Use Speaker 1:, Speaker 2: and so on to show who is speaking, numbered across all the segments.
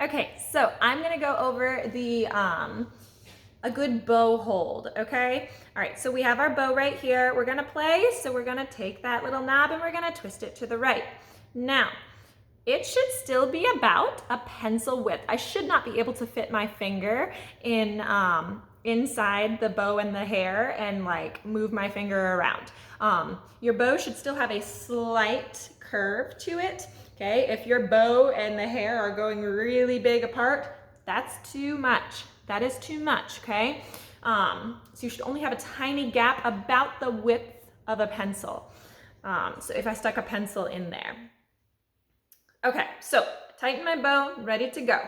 Speaker 1: Okay, so I'm gonna go over a good bow hold, okay? All right, so we have our bow right here. We're gonna play, so we're gonna take that little knob and we're gonna twist it to the right. Now, it should still be about a pencil width. I should not be able to fit my finger in inside the bow and the hair and like move my finger around. Your bow should still have a slight curve to it. Okay, if your bow and the hair are going really big apart, that's too much. That is too much, okay? So you should only have a tiny gap about the width of a pencil. So if I stuck a pencil in there. Okay, so tighten my bow, ready to go.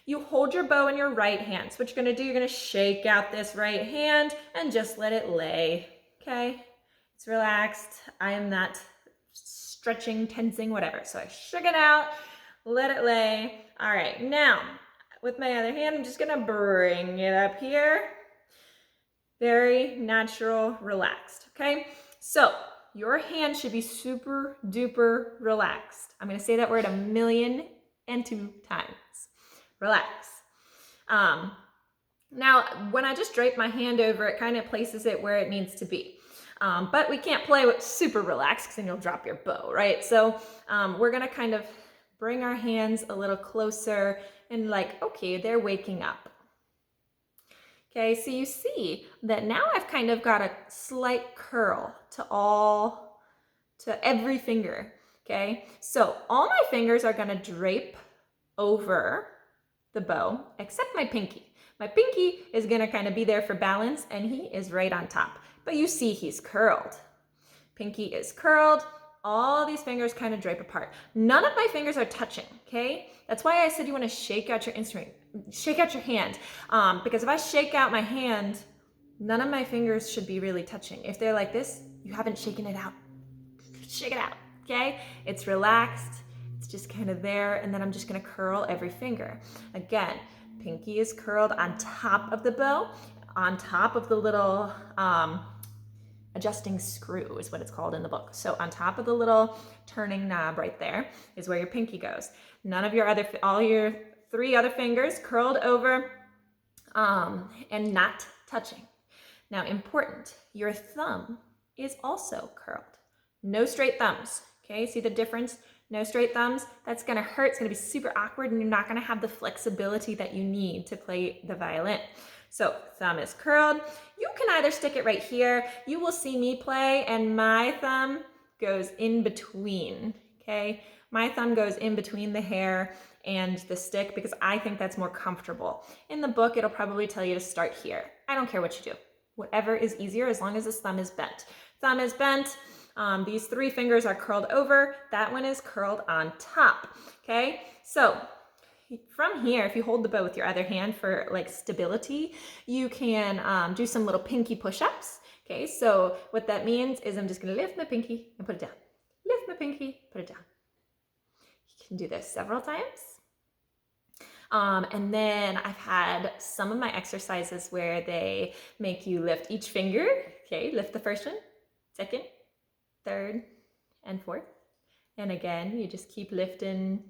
Speaker 1: You hold your bow in your right hand. So what you're gonna do, you're gonna shake out this right hand and just let it lay, okay? It's relaxed. I am not stretching, tensing, whatever. So I shook it out, let it lay. All right, now with my other hand, I'm just gonna bring it up here. Very natural, relaxed, okay? So your hand should be super duper relaxed. I'm gonna say that word 1,000,002 times. Relax. Now, when I just drape my hand over, it kind of places it where it needs to be. But we can't play with super relaxed because then you'll drop your bow, right? So we're gonna kind of bring our hands a little closer and like, okay, they're waking up. Okay, so you see that now I've kind of got a slight curl to every finger, okay? So all my fingers are gonna drape over the bow, except my pinky. My pinky is gonna kind of be there for balance and he is right on top. But you see he's curled. Pinky is curled. All these fingers kind of drape apart. None of my fingers are touching, okay? That's why I said you want to shake out your instrument, shake out your hand. Because if I shake out my hand, none of my fingers should be really touching. If they're like this, you haven't shaken it out. Shake it out, okay? It's relaxed. It's just kind of there, and then I'm just gonna curl every finger. Again, pinky is curled on top of the bow, on top of the little adjusting screw is what it's called in the book. So on top of the little turning knob right there is where your pinky goes. None of your all your 3 other fingers curled over and not touching. Now important, your thumb is also curled. No straight thumbs, okay? See the difference? No straight thumbs, that's gonna hurt, it's gonna be super awkward and you're not gonna have the flexibility that you need to play the violin. So thumb is curled. You can either stick it right here. You will see me play and my thumb goes in between, okay? My thumb goes in between the hair and the stick because I think that's more comfortable. In the book, it'll probably tell you to start here. I don't care what you do. Whatever is easier as long as this thumb is bent. Thumb is bent. These 3 fingers are curled over. That one is curled on top, okay? So from here, if you hold the bow with your other hand for like stability, you can do some little pinky push-ups. Okay, so what that means is I'm just gonna lift my pinky and put it down. Lift my pinky, put it down. You can do this several times. And then I've had some of my exercises where they make you lift each finger. Okay, lift the first one, second, third, and fourth. And again, you just keep lifting.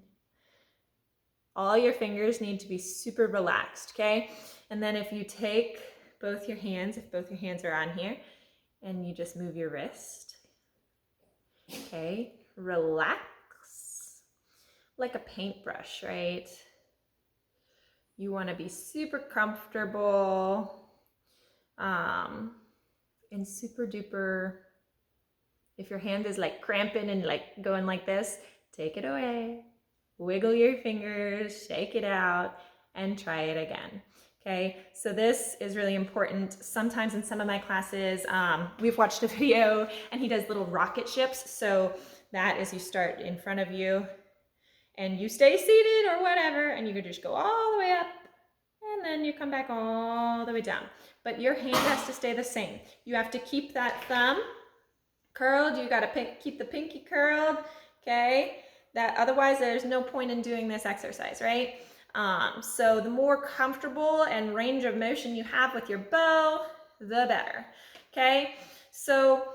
Speaker 1: All your fingers need to be super relaxed, okay? And then if you take both your hands, if both your hands are on here, and you just move your wrist, okay? Relax like a paintbrush, right? You wanna be super comfortable and super duper. If your hand is like cramping and like going like this, take it away. Wiggle your fingers, shake it out, and try it again. Okay, so this is really important. Sometimes in some of my classes, we've watched a video and he does little rocket ships. So that is you start in front of you and you stay seated or whatever, and you could just go all the way up and then you come back all the way down. But your hand has to stay the same. You have to keep that thumb curled. You gotta keep the pinky curled, okay? That otherwise there's no point in doing this exercise, right? So the more comfortable and range of motion you have with your bow, the better, okay? So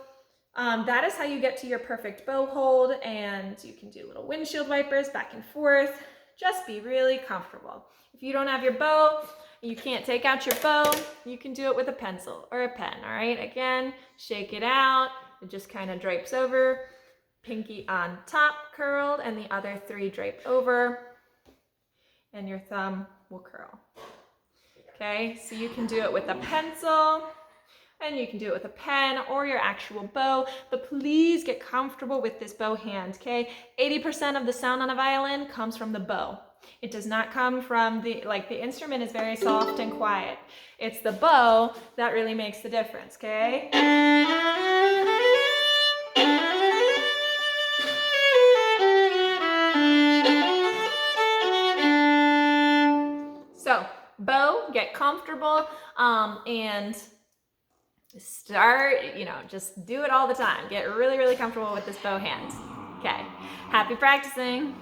Speaker 1: that is how you get to your perfect bow hold, and you can do little windshield wipers back and forth Just be really comfortable. If you don't have your bow, you can't take out your bow, you can do it with a pencil or a pen, all right? Again, shake it out. It just kind of drapes over. Pinky on top, curled, and the other 3 drape over. And your thumb will curl. Okay, so you can do it with a pencil, and you can do it with a pen or your actual bow, but please get comfortable with this bow hand, okay? 80% of the sound on a violin comes from the bow. It does not come from the instrument is very soft and quiet. It's the bow that really makes the difference, okay? So, bow, get comfortable, and start, just do it all the time. Get really, really comfortable with this bow hand. Okay, happy practicing.